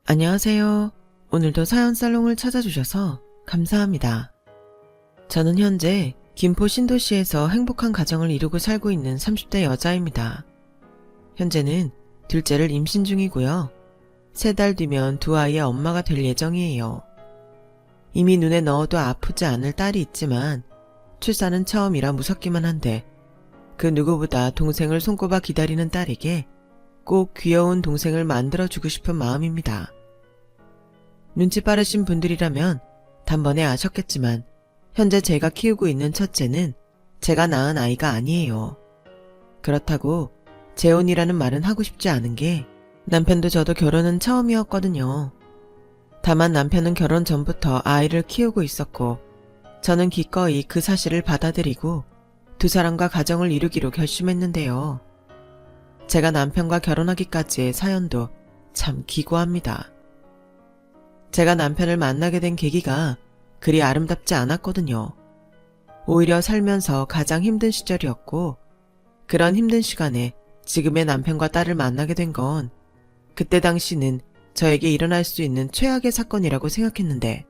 안녕하세요. 오늘도 사연 살롱을 찾아주셔서 감사합니다. 저는 현재 김포 신도시에서 행복한 가정을 이루고 살고 있는 30대 여자입니다. 현재는 둘째를 임신 중이고요. 3달 뒤면 두 아이의 엄마가 될 예정이에요. 이미 눈에 넣어도 아프지 않을 딸이 있지만 출산은 처음이라 무섭기만 한데 그 누구보다 동생을 손꼽아 기다리는 딸에게 꼭 귀여운 동생을 만들어주고 싶은 마음입니다. 눈치 빠르신 분들이라면 단번에 아셨겠지만 현재 제가 키우고 있는 첫째는 제가 낳은 아이가 아니에요. 그렇다고 재혼이라는 말은 하고 싶지 않은 게 남편도 저도 결혼은 처음이었거든요. 다만 남편은 결혼 전부터 아이를 키우고 있었고 저는 기꺼이 그 사실을 받아들이고 두 사람과 가정을 이루기로 결심했는데요. 제가 남편과 결혼하기까지의 사연도 참 기구합니다. 제가 남편을 만나게 된 계기가 그리 아름답지 않았거든요. 오히려 살면서 가장 힘든 시절이었고 그런 힘든 시간에 지금의 남편과 딸을 만나게 된 건 그때 당시는 저에게 일어날 수 있는 최악의 사건이라고 생각했는데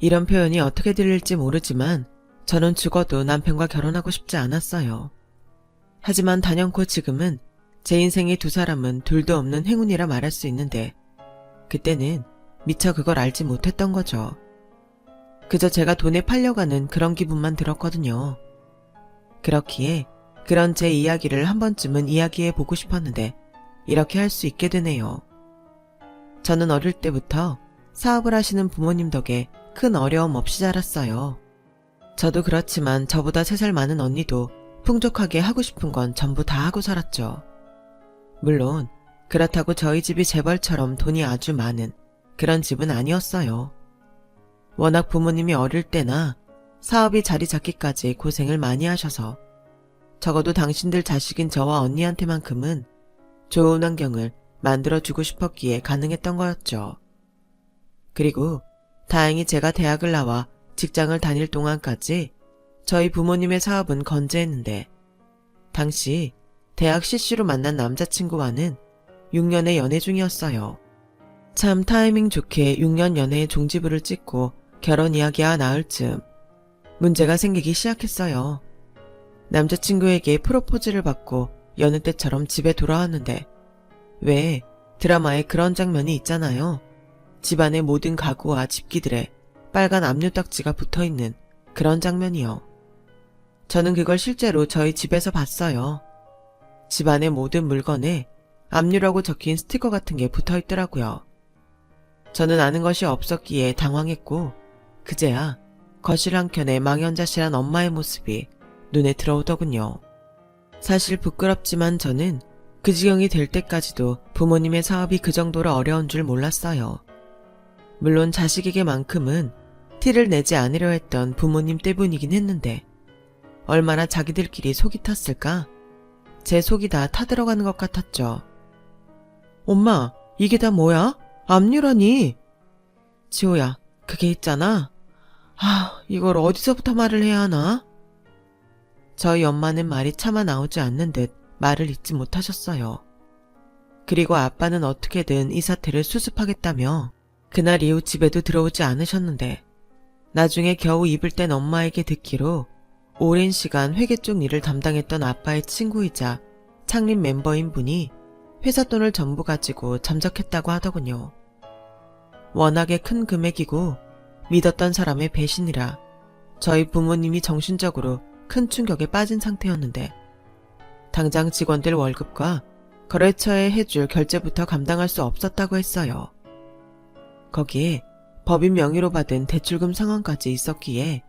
이런 표현이 어떻게 들릴지 모르지만 저는 죽어도 남편과 결혼하고 싶지 않았어요. 하지만 단연코 지금은 제 인생의 두 사람은 둘도 없는 행운이라 말할 수 있는데 그때는 미처 그걸 알지 못했던 거죠. 그저 제가 돈에 팔려가는 그런 기분만 들었거든요. 그렇기에 그런 제 이야기를 한 번쯤은 이야기해보고 싶었는데 이렇게 할 수 있게 되네요. 저는 어릴 때부터 사업을 하시는 부모님 덕에 큰 어려움 없이 자랐어요. 저도 그렇지만 저보다 3살 많은 언니도 풍족하게 하고 싶은 건 전부 다 하고 살았죠. 물론 그렇다고 저희 집이 재벌처럼 돈이 아주 많은 그런 집은 아니었어요. 워낙 부모님이 어릴 때나 사업이 자리 잡기까지 고생을 많이 하셔서 적어도 당신들 자식인 저와 언니한테만큼은 좋은 환경을 만들어주고 싶었기에 가능했던 거였죠. 그리고 다행히 제가 대학을 나와 직장을 다닐 동안까지 저희 부모님의 사업은 건재했는데 당시 대학 CC로 만난 남자친구와는 6년의 연애 중이었어요. 참 타이밍 좋게 6년 연애의 종지부를 찍고 결혼 이야기가 나을 즈음 문제가 생기기 시작했어요. 남자친구에게 프로포즈를 받고 여느 때처럼 집에 돌아왔는데 왜 드라마에 그런 장면이 있잖아요. 집안의 모든 가구와 집기들에 빨간 압류딱지가 붙어있는 그런 장면이요. 저는 그걸 실제로 저희 집에서 봤어요. 집안의 모든 물건에 압류라고 적힌 스티커 같은 게 붙어있더라고요. 저는 아는 것이 없었기에 당황했고 그제야 거실 한켠에 망연자실한 엄마의 모습이 눈에 들어오더군요. 사실 부끄럽지만 저는 그 지경이 될 때까지도 부모님의 사업이 그 정도로 어려운 줄 몰랐어요. 물론 자식에게만큼은 티를 내지 않으려 했던 부모님 때문이긴 했는데 얼마나 자기들끼리 속이 탔을까? 제 속이 다 타들어가는 것 같았죠. 엄마, 이게 다 뭐야? 압류라니? 지호야, 그게 있잖아. 이걸 어디서부터 말을 해야 하나? 저희 엄마는 말이 차마 나오지 않는 듯 말을 잇지 못하셨어요. 그리고 아빠는 어떻게든 이 사태를 수습하겠다며 그날 이후 집에도 들어오지 않으셨는데 나중에 겨우 입을 뗀 엄마에게 듣기로 오랜 시간 회계 쪽 일을 담당했던 아빠의 친구이자 창립 멤버인 분이 회사 돈을 전부 가지고 잠적했다고 하더군요. 워낙에 큰 금액이고 믿었던 사람의 배신이라 저희 부모님이 정신적으로 큰 충격에 빠진 상태였는데 당장 직원들 월급과 거래처에 해줄 결제부터 감당할 수 없었다고 했어요. 거기에 법인 명의로 받은 대출금 상환까지 있었기에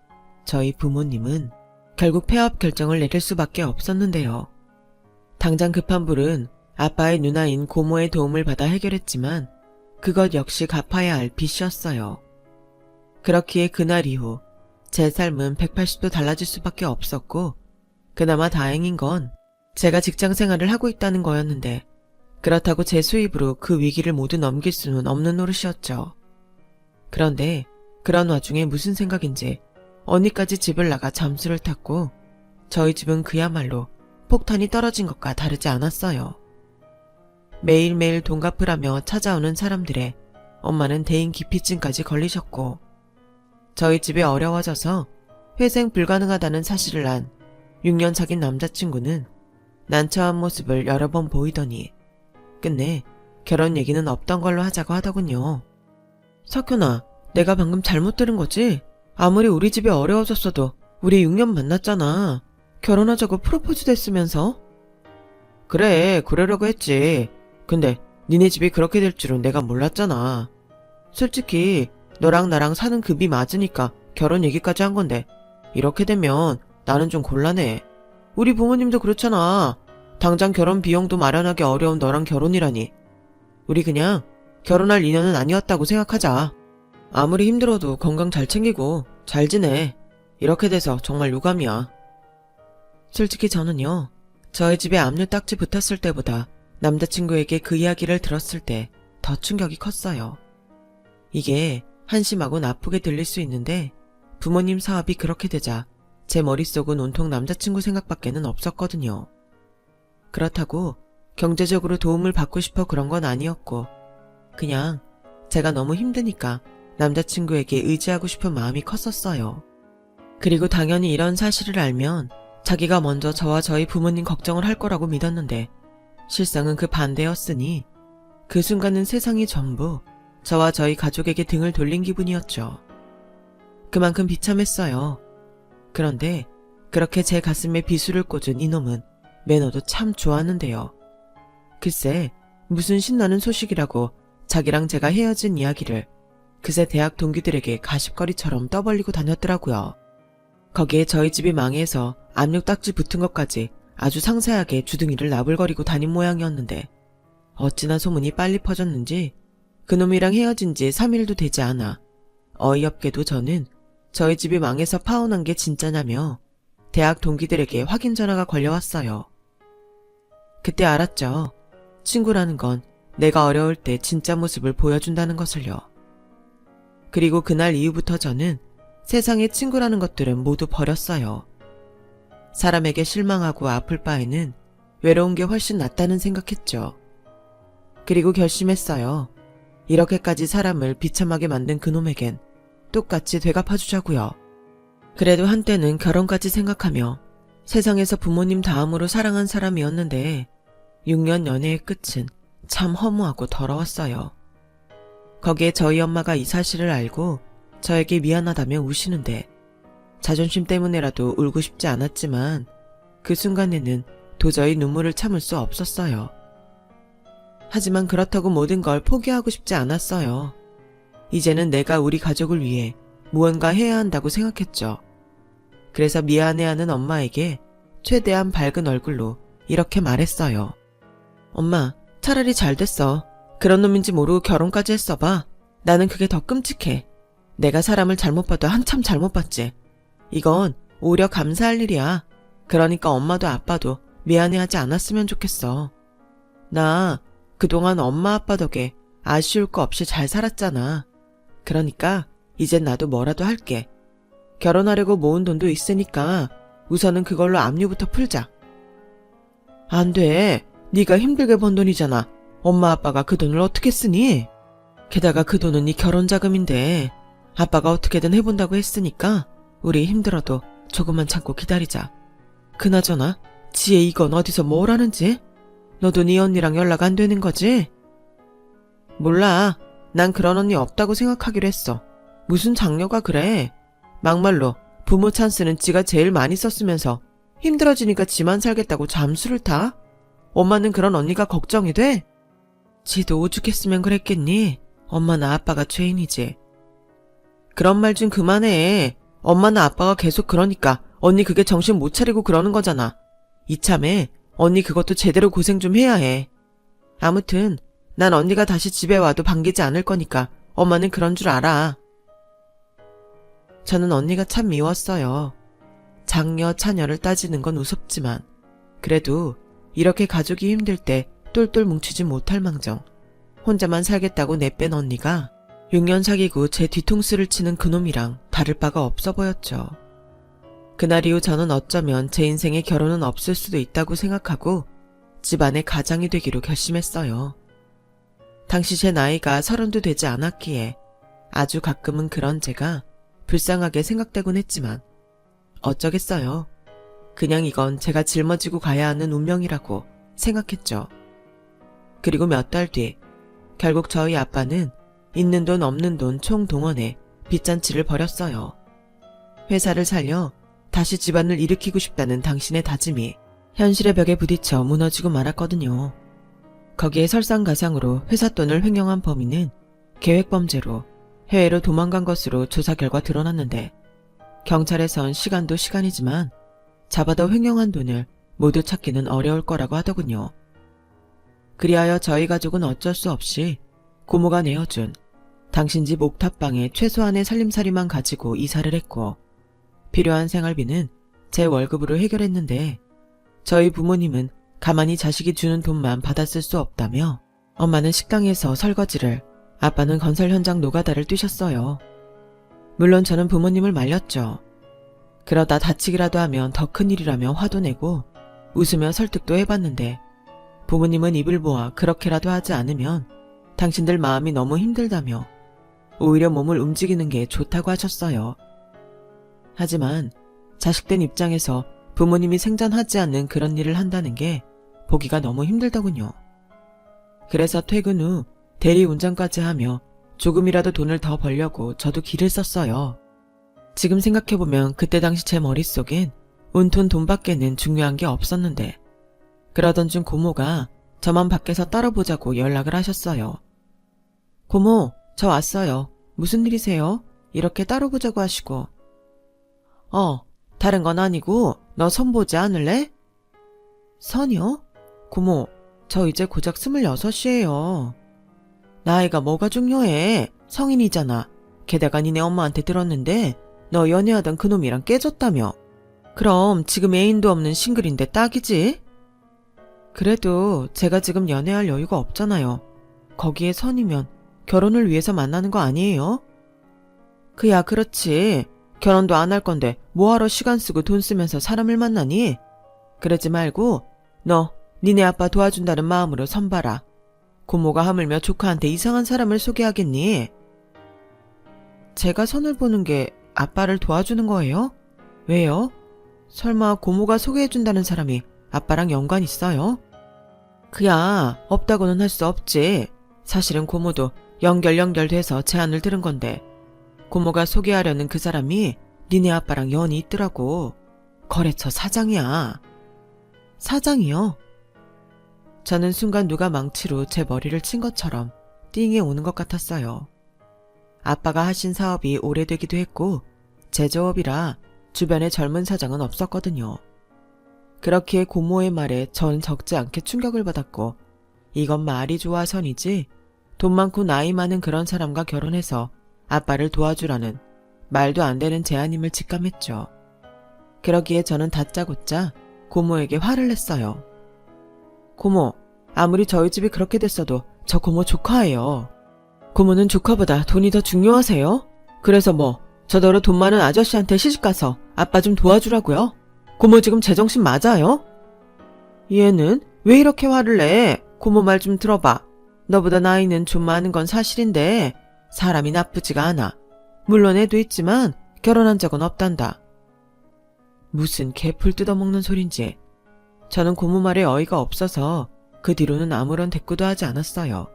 저희 부모님은 결국 폐업 결정을 내릴 수밖에 없었는데요. 당장 급한 불은 아빠의 누나인 고모의 도움을 받아 해결했지만 그것 역시 갚아야 할 빚이었어요. 그렇기에 그날 이후 제 삶은 180도 달라질 수밖에 없었고 그나마 다행인 건 제가 직장 생활을 하고 있다는 거였는데 그렇다고 제 수입으로 그 위기를 모두 넘길 수는 없는 노릇이었죠. 그런데 그런 와중에 무슨 생각인지 언니까지 집을 나가 잠수를 탔고 저희 집은 그야말로 폭탄이 떨어진 것과 다르지 않았어요. 매일매일 돈 갚으라며 찾아오는 사람들의 엄마는 대인 기피증까지 걸리셨고, 저희 집이 어려워져서 회생 불가능하다는 사실을 안 6년 사귄 남자친구는 난처한 모습을 여러 번 보이더니 끝내 결혼 얘기는 없던 걸로 하자고 하더군요. 석현아, 내가 방금 잘못 들은 거지? 아무리 우리 집이 어려워졌어도 우리 6년 만났잖아. 결혼하자고 프로포즈도 했으면서? 그래, 그러려고 했지. 근데 니네 집이 그렇게 될 줄은 내가 몰랐잖아. 솔직히 너랑 나랑 사는 급이 맞으니까 결혼 얘기까지 한 건데 이렇게 되면 나는 좀 곤란해. 우리 부모님도 그렇잖아. 당장 결혼 비용도 마련하기 어려운 너랑 결혼이라니. 우리 그냥 결혼할 인연은 아니었다고 생각하자. 아무리 힘들어도 건강 잘 챙기고 잘 지내. 이렇게 돼서 정말 유감이야. 솔직히 저는요, 저희 집에 압류 딱지 붙었을 때보다 남자친구에게 그 이야기를 들었을 때 더 충격이 컸어요. 이게 한심하고 나쁘게 들릴 수 있는데 부모님 사업이 그렇게 되자 제 머릿속은 온통 남자친구 생각밖에는 없었거든요. 그렇다고 경제적으로 도움을 받고 싶어 그런 건 아니었고 그냥 제가 너무 힘드니까 남자친구에게 의지하고 싶은 마음이 컸었어요. 그리고 당연히 이런 사실을 알면 자기가 먼저 저와 저희 부모님 걱정을 할 거라고 믿었는데 실상은 그 반대였으니 그 순간은 세상이 전부 저와 저희 가족에게 등을 돌린 기분이었죠. 그만큼 비참했어요. 그런데 그렇게 제 가슴에 비수를 꽂은 이놈은 매너도 참 좋았는데요. 글쎄 무슨 신나는 소식이라고 자기랑 제가 헤어진 이야기를 그새 대학 동기들에게 가십거리처럼 떠벌리고 다녔더라고요. 거기에 저희 집이 망해서 압력 딱지 붙은 것까지 아주 상세하게 주둥이를 나불거리고 다닌 모양이었는데 어찌나 소문이 빨리 퍼졌는지 그놈이랑 헤어진 지 3일도 되지 않아 어이없게도 저는 저희 집이 망해서 파혼한 게 진짜냐며 대학 동기들에게 확인 전화가 걸려왔어요. 그때 알았죠. 친구라는 건 내가 어려울 때 진짜 모습을 보여준다는 것을요. 그리고 그날 이후부터 저는 세상에 친구라는 것들은 모두 버렸어요. 사람에게 실망하고 아플 바에는 외로운 게 훨씬 낫다는 생각했죠. 그리고 결심했어요. 이렇게까지 사람을 비참하게 만든 그놈에겐 똑같이 되갚아주자고요. 그래도 한때는 결혼까지 생각하며 세상에서 부모님 다음으로 사랑한 사람이었는데 6년 연애의 끝은 참 허무하고 더러웠어요. 거기에 저희 엄마가 이 사실을 알고 저에게 미안하다며 우시는데 자존심 때문에라도 울고 싶지 않았지만 그 순간에는 도저히 눈물을 참을 수 없었어요. 하지만 그렇다고 모든 걸 포기하고 싶지 않았어요. 이제는 내가 우리 가족을 위해 무언가 해야 한다고 생각했죠. 그래서 미안해하는 엄마에게 최대한 밝은 얼굴로 이렇게 말했어요. 엄마, 차라리 잘 됐어. 그런 놈인지 모르고 결혼까지 했어봐. 나는 그게 더 끔찍해. 내가 사람을 잘못 봐도 한참 잘못 봤지. 이건 오히려 감사할 일이야. 그러니까 엄마도 아빠도 미안해하지 않았으면 좋겠어. 나 그동안 엄마 아빠 덕에 아쉬울 거 없이 잘 살았잖아. 그러니까 이젠 나도 뭐라도 할게. 결혼하려고 모은 돈도 있으니까 우선은 그걸로 압류부터 풀자. 안 돼. 네가 힘들게 번 돈이잖아. 엄마 아빠가 그 돈을 어떻게 쓰니? 게다가 그 돈은 네 결혼 자금인데 아빠가 어떻게든 해본다고 했으니까 우리 힘들어도 조금만 참고 기다리자. 그나저나 지혜 이건 어디서 뭘 하는지? 너도 네 언니랑 연락 안 되는 거지? 몰라. 난 그런 언니 없다고 생각하기로 했어. 무슨 장녀가 그래. 막말로 부모 찬스는 지가 제일 많이 썼으면서 힘들어지니까 지만 살겠다고 잠수를 타? 엄마는 그런 언니가 걱정이 돼? 지도 오죽했으면 그랬겠니? 엄마나 아빠가 죄인이지. 그런 말 좀 그만해. 엄마나 아빠가 계속 그러니까 언니 그게 정신 못 차리고 그러는 거잖아. 이참에 언니 그것도 제대로 고생 좀 해야 해. 아무튼 난 언니가 다시 집에 와도 반기지 않을 거니까 엄마는 그런 줄 알아. 저는 언니가 참 미웠어요. 장녀, 차녀를 따지는 건 우습지만 그래도 이렇게 가족이 힘들 때 똘똘 뭉치지 못할 망정 혼자만 살겠다고 내뺀 언니가 6년 사귀고 제 뒤통수를 치는 그놈이랑 다를 바가 없어 보였죠. 그날 이후 저는 어쩌면 제 인생에 결혼은 없을 수도 있다고 생각하고 집안의 가장이 되기로 결심했어요. 당시 제 나이가 30도 되지 않았기에 아주 가끔은 그런 제가 불쌍하게 생각되곤 했지만 어쩌겠어요. 그냥 이건 제가 짊어지고 가야 하는 운명이라고 생각했죠. 그리고 몇 달 뒤 결국 저희 아빠는 있는 돈 없는 돈 총동원해 빚잔치를 벌였어요. 회사를 살려 다시 집안을 일으키고 싶다는 당신의 다짐이 현실의 벽에 부딪혀 무너지고 말았거든요. 거기에 설상가상으로 회사 돈을 횡령한 범인은 계획범죄로 해외로 도망간 것으로 조사 결과 드러났는데 경찰에선 시간도 시간이지만 잡아도 횡령한 돈을 모두 찾기는 어려울 거라고 하더군요. 그리하여 저희 가족은 어쩔 수 없이 고모가 내어준 당신 집 옥탑방에 최소한의 살림살이만 가지고 이사를 했고 필요한 생활비는 제 월급으로 해결했는데 저희 부모님은 가만히 자식이 주는 돈만 받았을 수 없다며 엄마는 식당에서 설거지를, 아빠는 건설 현장 노가다를 뛰셨어요. 물론 저는 부모님을 말렸죠. 그러다 다치기라도 하면 더 큰일이라며 화도 내고 웃으며 설득도 해봤는데 부모님은 입을 모아 그렇게라도 하지 않으면 당신들 마음이 너무 힘들다며 오히려 몸을 움직이는 게 좋다고 하셨어요. 하지만 자식된 입장에서 부모님이 생전하지 않는 그런 일을 한다는 게 보기가 너무 힘들더군요. 그래서 퇴근 후 대리운전까지 하며 조금이라도 돈을 더 벌려고 저도 길을 썼어요. 지금 생각해보면 그때 당시 제 머릿속엔 온통 돈밖에는 중요한 게 없었는데 그러던 중 고모가 저만 밖에서 따라보자고 연락을 하셨어요. 고모, 저 왔어요. 무슨 일이세요? 이렇게 따라보자고 하시고. 다른 건 아니고 너 선 보지 않을래? 선이요? 고모, 저 이제 고작 26이에요. 나이가 뭐가 중요해? 성인이잖아. 게다가 니네 엄마한테 들었는데 너 연애하던 그놈이랑 깨졌다며. 그럼 지금 애인도 없는 싱글인데 딱이지? 그래도 제가 지금 연애할 여유가 없잖아요. 거기에 선이면 결혼을 위해서 만나는 거 아니에요? 그야 그렇지. 결혼도 안 할 건데 뭐하러 시간 쓰고 돈 쓰면서 사람을 만나니? 그러지 말고 너 니네 아빠 도와준다는 마음으로 선 봐라. 고모가 하물며 조카한테 이상한 사람을 소개하겠니? 제가 선을 보는 게 아빠를 도와주는 거예요? 왜요? 설마 고모가 소개해준다는 사람이 아빠랑 연관 있어요? 그야 없다고는 할 수 없지. 사실은 고모도 연결돼서 제안을 들은 건데 고모가 소개하려는 그 사람이 니네 아빠랑 연이 있더라고. 거래처 사장이야. 사장이요? 저는 순간 누가 망치로 제 머리를 친 것처럼 띵이 오는 것 같았어요. 아빠가 하신 사업이 오래되기도 했고 제조업이라 주변에 젊은 사장은 없었거든요. 그렇기에 고모의 말에 전 적지 않게 충격을 받았고 이건 말이 좋아 선이지 돈 많고 나이 많은 그런 사람과 결혼해서 아빠를 도와주라는 말도 안 되는 제안임을 직감했죠. 그러기에 저는 다짜고짜 고모에게 화를 냈어요. 고모, 아무리 저희 집이 그렇게 됐어도 저 고모 조카예요. 고모는 조카보다 돈이 더 중요하세요? 그래서 뭐 저더러 돈 많은 아저씨한테 시집가서 아빠 좀 도와주라고요? 고모 지금 제정신 맞아요? 얘는 왜 이렇게 화를 내? 고모 말 좀 들어봐. 너보다 나이는 좀 많은 건 사실인데 사람이 나쁘지가 않아. 물론 애도 있지만 결혼한 적은 없단다. 무슨 개풀 뜯어먹는 소린지. 저는 고모 말에 어이가 없어서 그 뒤로는 아무런 대꾸도 하지 않았어요.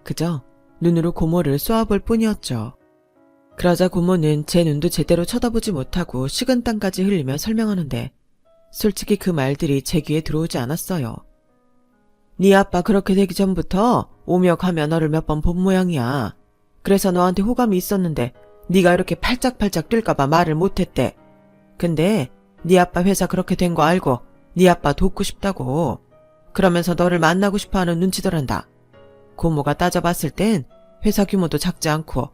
그저 눈으로 고모를 쏘아볼 뿐이었죠. 그러자 고모는 제 눈도 제대로 쳐다보지 못하고 식은땀까지 흘리며 설명하는데 솔직히 그 말들이 제 귀에 들어오지 않았어요. 네 아빠 그렇게 되기 전부터 오며 가며 너를 몇 번 본 모양이야. 그래서 너한테 호감이 있었는데 네가 이렇게 팔짝팔짝 뛸까봐 말을 못했대. 근데 네 아빠 회사 그렇게 된 거 알고 네 아빠 돕고 싶다고. 그러면서 너를 만나고 싶어하는 눈치더란다. 고모가 따져봤을 땐 회사 규모도 작지 않고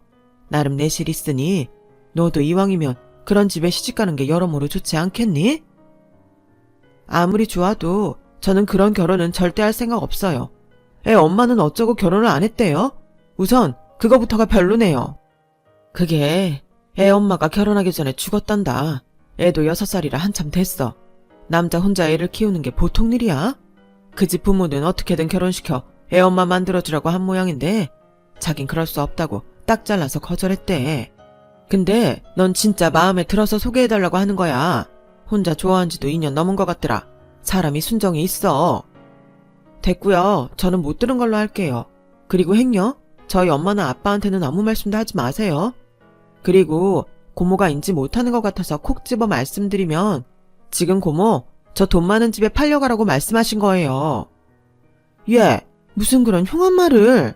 나름 내실 있으니 너도 이왕이면 그런 집에 시집가는 게 여러모로 좋지 않겠니? 아무리 좋아도 저는 그런 결혼은 절대 할 생각 없어요. 애 엄마는 어쩌고 결혼을 안 했대요? 우선 그거부터가 별로네요. 그게 애 엄마가 결혼하기 전에 죽었단다. 애도 6살이라 한참 됐어. 남자 혼자 애를 키우는 게 보통 일이야? 그 집 부모는 어떻게든 결혼시켜 애엄마 만들어주라고 한 모양인데 자긴 그럴 수 없다고 딱 잘라서 거절했대. 근데 넌 진짜 마음에 들어서 소개해달라고 하는 거야. 혼자 좋아한 지도 2년 넘은 것 같더라. 사람이 순정이 있어. 됐고요. 저는 못 들은 걸로 할게요. 그리고 행여 저희 엄마나 아빠한테는 아무 말씀도 하지 마세요. 그리고 고모가 인지 못하는 것 같아서 콕 집어 말씀드리면 지금 고모 저 돈 많은 집에 팔려가라고 말씀하신 거예요. 예, 무슨 그런 흉한 말을.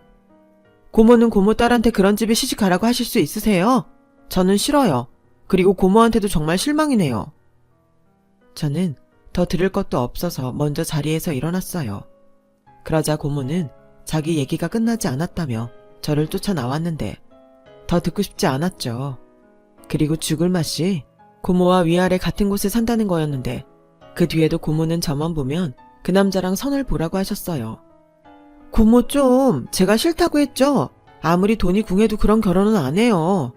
고모는 고모 딸한테 그런 집에 시집가라고 하실 수 있으세요? 저는 싫어요. 그리고 고모한테도 정말 실망이네요. 저는 더 들을 것도 없어서 먼저 자리에서 일어났어요. 그러자 고모는 자기 얘기가 끝나지 않았다며 저를 쫓아나왔는데 더 듣고 싶지 않았죠. 그리고 죽을 맛이 고모와 위아래 같은 곳에 산다는 거였는데 그 뒤에도 고모는 저만 보면 그 남자랑 선을 보라고 하셨어요. 고모 좀 제가 싫다고 했죠. 아무리 돈이 궁해도 그런 결혼은 안 해요.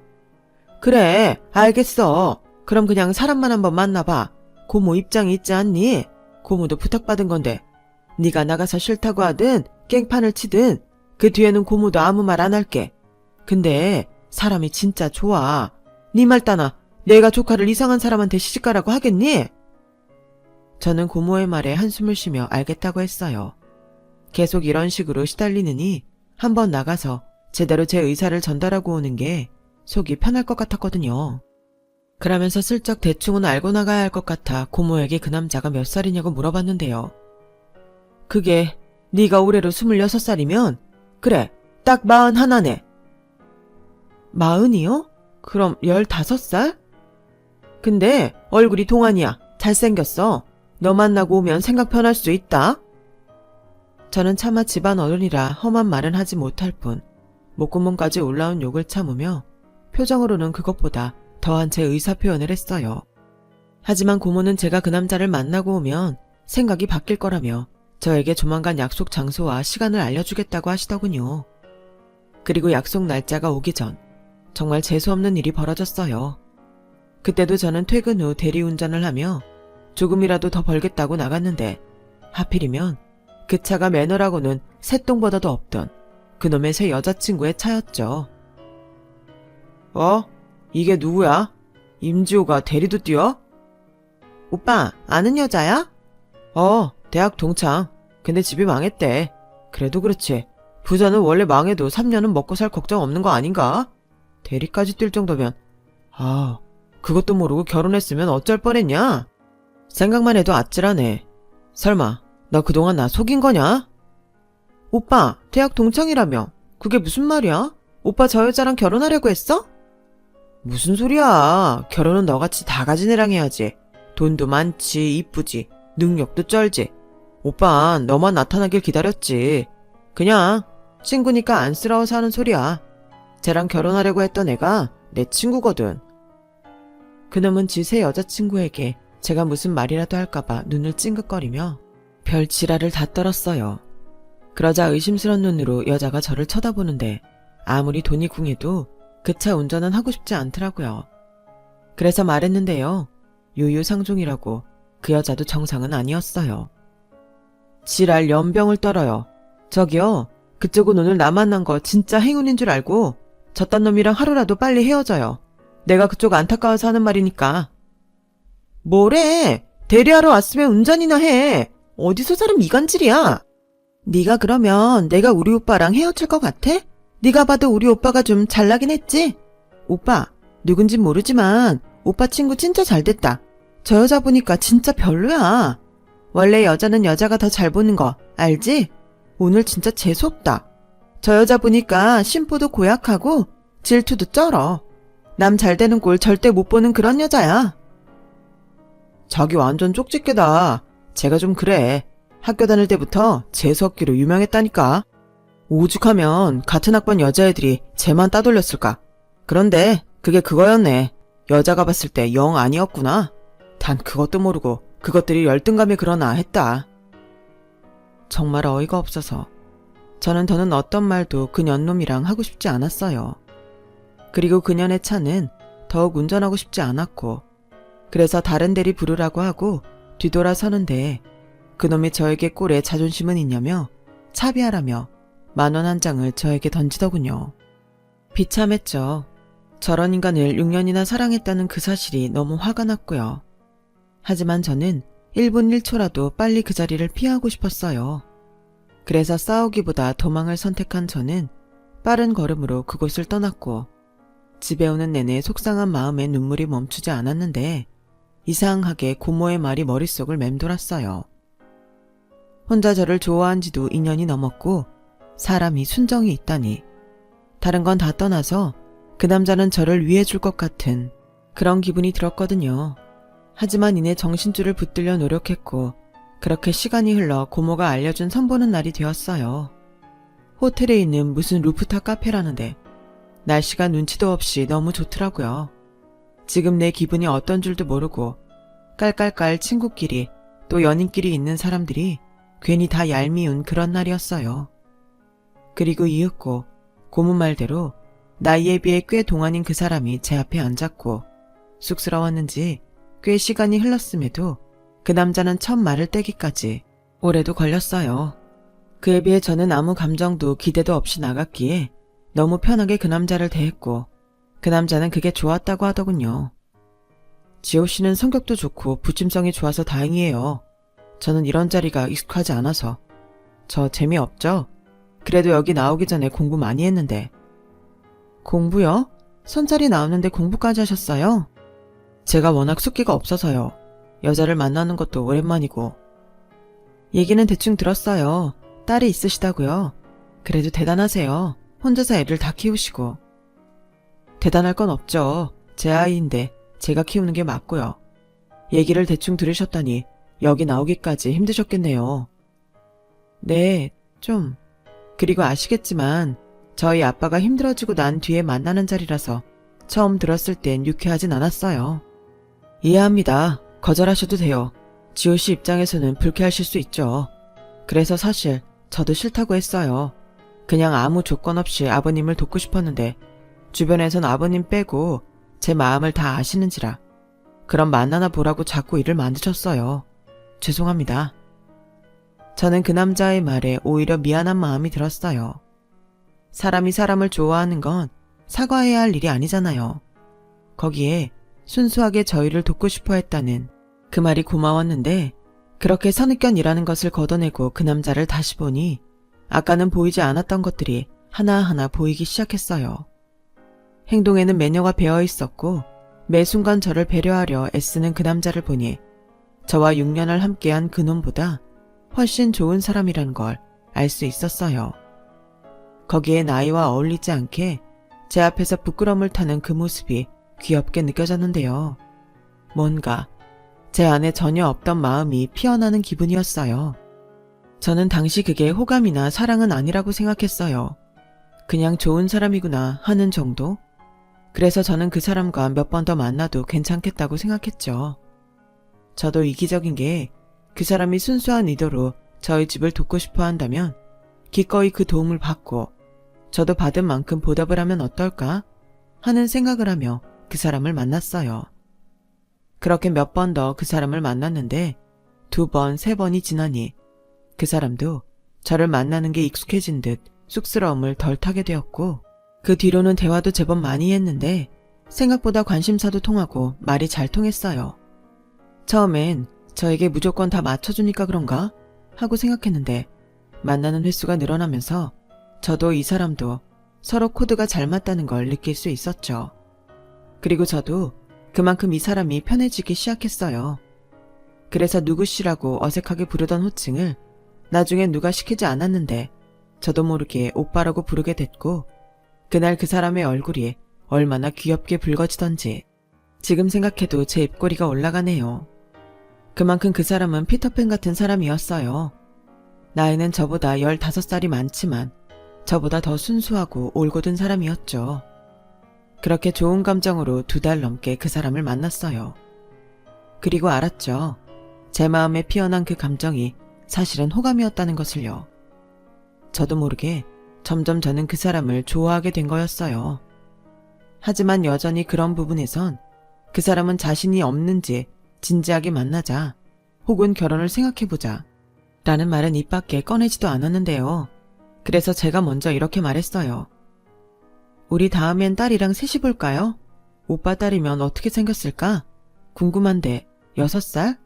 그래 알겠어. 그럼 그냥 사람만 한번 만나봐. 고모 입장이 있지 않니? 고모도 부탁받은 건데 네가 나가서 싫다고 하든 깽판을 치든 그 뒤에는 고모도 아무 말 안 할게. 근데 사람이 진짜 좋아. 네 말 따나 내가 조카를 이상한 사람한테 시집가라고 하겠니? 저는 고모의 말에 한숨을 쉬며 알겠다고 했어요. 계속 이런 식으로 시달리느니 한번 나가서 제대로 제 의사를 전달하고 오는 게 속이 편할 것 같았거든요. 그러면서 슬쩍 대충은 알고 나가야 할 것 같아 고모에게 그 남자가 몇 살이냐고 물어봤는데요. 그게 네가 올해로 26살이면 그래 딱 41네. 40이요? 그럼 15살? 근데 얼굴이 동안이야. 잘생겼어. 너 만나고 오면 생각 변할 수 있다. 저는 차마 집안 어른이라 험한 말은 하지 못할 뿐 목구멍까지 올라온 욕을 참으며 표정으로는 그것보다 더한 제 의사표현을 했어요. 하지만 고모는 제가 그 남자를 만나고 오면 생각이 바뀔 거라며 저에게 조만간 약속 장소와 시간을 알려주겠다고 하시더군요. 그리고 약속 날짜가 오기 전 정말 재수없는 일이 벌어졌어요. 그때도 저는 퇴근 후 대리운전을 하며 조금이라도 더 벌겠다고 나갔는데 하필이면 그 차가 매너라고는 새똥보다도 없던 그놈의 새 여자친구의 차였죠. 이게 누구야? 임지호가 대리도 뛰어? 오빠 아는 여자야? 대학 동창. 근데 집이 망했대. 그래도 그렇지. 부자는 원래 망해도 3년은 먹고 살 걱정 없는 거 아닌가? 대리까지 뛸 정도면 그것도 모르고 결혼했으면 어쩔 뻔했냐? 생각만 해도 아찔하네. 설마 너 그동안 나 속인 거냐? 오빠 대학 동창이라며. 그게 무슨 말이야? 오빠 저 여자랑 결혼하려고 했어? 무슨 소리야. 결혼은 너같이 다 가진 애랑 해야지. 돈도 많지 이쁘지 능력도 쩔지. 오빤 너만 나타나길 기다렸지. 그냥 친구니까 안쓰러워서 하는 소리야. 쟤랑 결혼하려고 했던 애가 내 친구거든. 그놈은 지 새 여자친구에게 제가 무슨 말이라도 할까봐 눈을 찡긋거리며 별 지랄을 다 떨었어요. 그러자 의심스런 눈으로 여자가 저를 쳐다보는데 아무리 돈이 궁해도 그 차 운전은 하고 싶지 않더라고요. 그래서 말했는데요. 유유상종이라고 그 여자도 정상은 아니었어요. 지랄 연병을 떨어요. 저기요. 그쪽은 오늘 나 만난 거 진짜 행운인 줄 알고 저딴 놈이랑 하루라도 빨리 헤어져요. 내가 그쪽 안타까워서 하는 말이니까. 뭐래? 대리하러 왔으면 운전이나 해. 어디서 사람 이간질이야? 네가 그러면 내가 우리 오빠랑 헤어질 것 같아? 네가 봐도 우리 오빠가 좀 잘나긴 했지? 오빠 누군진 모르지만 오빠 친구 진짜 잘됐다. 저 여자 보니까 진짜 별로야. 원래 여자는 여자가 더 잘 보는 거 알지? 오늘 진짜 재수없다. 저 여자 보니까 심보도 고약하고 질투도 쩔어. 남 잘되는 꼴 절대 못 보는 그런 여자야. 자기 완전 쪽집게다. 제가 좀 그래. 학교 다닐 때부터 재수없기로 유명했다니까. 오죽하면 같은 학번 여자애들이 쟤만 따돌렸을까. 그런데 그게 그거였네. 여자가 봤을 때 영 아니었구나. 단 그것도 모르고 그것들이 열등감에 그러나 했다. 정말 어이가 없어서 저는 더는 어떤 말도 그 년놈이랑 하고 싶지 않았어요. 그리고 그년의 차는 더욱 운전하고 싶지 않았고 그래서 다른 대리 부르라고 하고 뒤돌아서는데 그놈이 저에게 꼴에 자존심은 있냐며 차비하라며 10,000원 한 장을 저에게 던지더군요. 비참했죠. 저런 인간을 6년이나 사랑했다는 그 사실이 너무 화가 났고요. 하지만 저는 1분 1초라도 빨리 그 자리를 피하고 싶었어요. 그래서 싸우기보다 도망을 선택한 저는 빠른 걸음으로 그곳을 떠났고 집에 오는 내내 속상한 마음에 눈물이 멈추지 않았는데 이상하게 고모의 말이 머릿속을 맴돌았어요. 혼자 저를 좋아한 지도 2년이 넘었고 사람이 순정이 있다니. 다른 건 다 떠나서 그 남자는 저를 위해줄 것 같은 그런 기분이 들었거든요. 하지만 이내 정신줄을 붙들려 노력했고 그렇게 시간이 흘러 고모가 알려준 선보는 날이 되었어요. 호텔에 있는 무슨 루프탑 카페라는데 날씨가 눈치도 없이 너무 좋더라고요. 지금 내 기분이 어떤 줄도 모르고 깔깔깔 친구끼리 또 연인끼리 있는 사람들이 괜히 다 얄미운 그런 날이었어요. 그리고 이윽고 고모 말대로 나이에 비해 꽤 동안인 그 사람이 제 앞에 앉았고 쑥스러웠는지 꽤 시간이 흘렀음에도 그 남자는 첫 말을 떼기까지 오래도 걸렸어요. 그에 비해 저는 아무 감정도 기대도 없이 나갔기에 너무 편하게 그 남자를 대했고 그 남자는 그게 좋았다고 하더군요. 지호 씨는 성격도 좋고 부침성이 좋아서 다행이에요. 저는 이런 자리가 익숙하지 않아서. 저 재미없죠? 그래도 여기 나오기 전에 공부 많이 했는데. 공부요? 선자리 나오는데 공부까지 하셨어요? 제가 워낙 숫기가 없어서요. 여자를 만나는 것도 오랜만이고. 얘기는 대충 들었어요. 딸이 있으시다고요. 그래도 대단하세요. 혼자서 애를 다 키우시고. 대단할 건 없죠. 제 아이인데 제가 키우는 게 맞고요. 얘기를 대충 들으셨다니 여기 나오기까지 힘드셨겠네요. 네, 좀. 그리고 아시겠지만 저희 아빠가 힘들어지고 난 뒤에 만나는 자리라서 처음 들었을 땐 유쾌하진 않았어요. 이해합니다. 거절하셔도 돼요. 지호 씨 입장에서는 불쾌하실 수 있죠. 그래서 사실 저도 싫다고 했어요. 그냥 아무 조건 없이 아버님을 돕고 싶었는데 주변에선 아버님 빼고 제 마음을 다 아시는지라 그럼 만나나 보라고 자꾸 일을 만드셨어요. 죄송합니다. 저는 그 남자의 말에 오히려 미안한 마음이 들었어요. 사람이 사람을 좋아하는 건 사과해야 할 일이 아니잖아요. 거기에 순수하게 저희를 돕고 싶어 했다는 그 말이 고마웠는데 그렇게 선입견이라는 것을 걷어내고 그 남자를 다시 보니 아까는 보이지 않았던 것들이 하나하나 보이기 시작했어요. 행동에는 매너가 배어 있었고 매 순간 저를 배려하려 애쓰는 그 남자를 보니 저와 6년을 함께한 그놈보다 훨씬 좋은 사람이란 걸 알 수 있었어요. 거기에 나이와 어울리지 않게 제 앞에서 부끄러움을 타는 그 모습이 귀엽게 느껴졌는데요. 뭔가 제 안에 전혀 없던 마음이 피어나는 기분이었어요. 저는 당시 그게 호감이나 사랑은 아니라고 생각했어요. 그냥 좋은 사람이구나 하는 정도? 그래서 저는 그 사람과 몇 번 더 만나도 괜찮겠다고 생각했죠. 저도 이기적인 게 그 사람이 순수한 의도로 저희 집을 돕고 싶어 한다면 기꺼이 그 도움을 받고 저도 받은 만큼 보답을 하면 어떨까 하는 생각을 하며 그 사람을 만났어요. 그렇게 몇 번 더 그 사람을 만났는데 2번, 3번이 지나니 그 사람도 저를 만나는 게 익숙해진 듯 쑥스러움을 덜 타게 되었고 그 뒤로는 대화도 제법 많이 했는데 생각보다 관심사도 통하고 말이 잘 통했어요. 처음엔 저에게 무조건 다 맞춰주니까 그런가 하고 생각했는데 만나는 횟수가 늘어나면서 저도 이 사람도 서로 코드가 잘 맞다는 걸 느낄 수 있었죠. 그리고 저도 그만큼 이 사람이 편해지기 시작했어요. 그래서 누구씨라고 어색하게 부르던 호칭을 나중에 누가 시키지 않았는데 저도 모르게 오빠라고 부르게 됐고 그날 그 사람의 얼굴이 얼마나 귀엽게 붉어지던지 지금 생각해도 제 입꼬리가 올라가네요. 그만큼 그 사람은 피터팬 같은 사람이었어요. 나이는 저보다 15살이 많지만 저보다 더 순수하고 올곧은 사람이었죠. 그렇게 좋은 감정으로 2달 넘게 그 사람을 만났어요. 그리고 알았죠. 제 마음에 피어난 그 감정이 사실은 호감이었다는 것을요. 저도 모르게 점점 저는 그 사람을 좋아하게 된 거였어요. 하지만 여전히 그런 부분에선 그 사람은 자신이 없는지 진지하게 만나자 혹은 결혼을 생각해보자 라는 말은 입 밖에 꺼내지도 않았는데요. 그래서 제가 먼저 이렇게 말했어요. 우리 다음엔 딸이랑 셋이 볼까요? 오빠 딸이면 어떻게 생겼을까? 궁금한데 6살?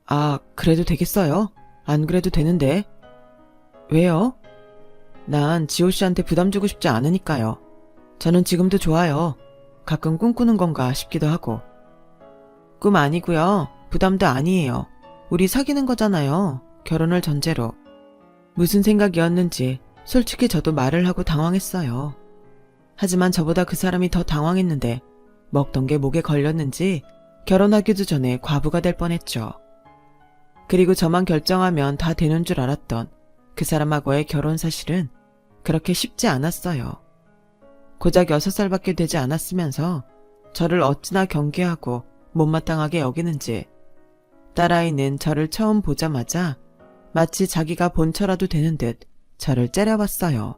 아, 그래도 되겠어요? 안 그래도 되는데. 왜요? 난 지호 씨한테 부담 주고 싶지 않으니까요. 저는 지금도 좋아요. 가끔 꿈꾸는 건가 싶기도 하고. 꿈 아니고요. 부담도 아니에요. 우리 사귀는 거잖아요. 결혼을 전제로. 무슨 생각이었는지 솔직히 저도 말을 하고 당황했어요. 하지만 저보다 그 사람이 더 당황했는데 먹던 게 목에 걸렸는지 결혼하기도 전에 과부가 될 뻔했죠. 그리고 저만 결정하면 다 되는 줄 알았던 그 사람하고의 결혼 사실은 그렇게 쉽지 않았어요. 고작 6살밖에 되지 않았으면서 저를 어찌나 경계하고 못마땅하게 여기는지 딸아이는 저를 처음 보자마자 마치 자기가 본처라도 되는 듯 저를 째려봤어요.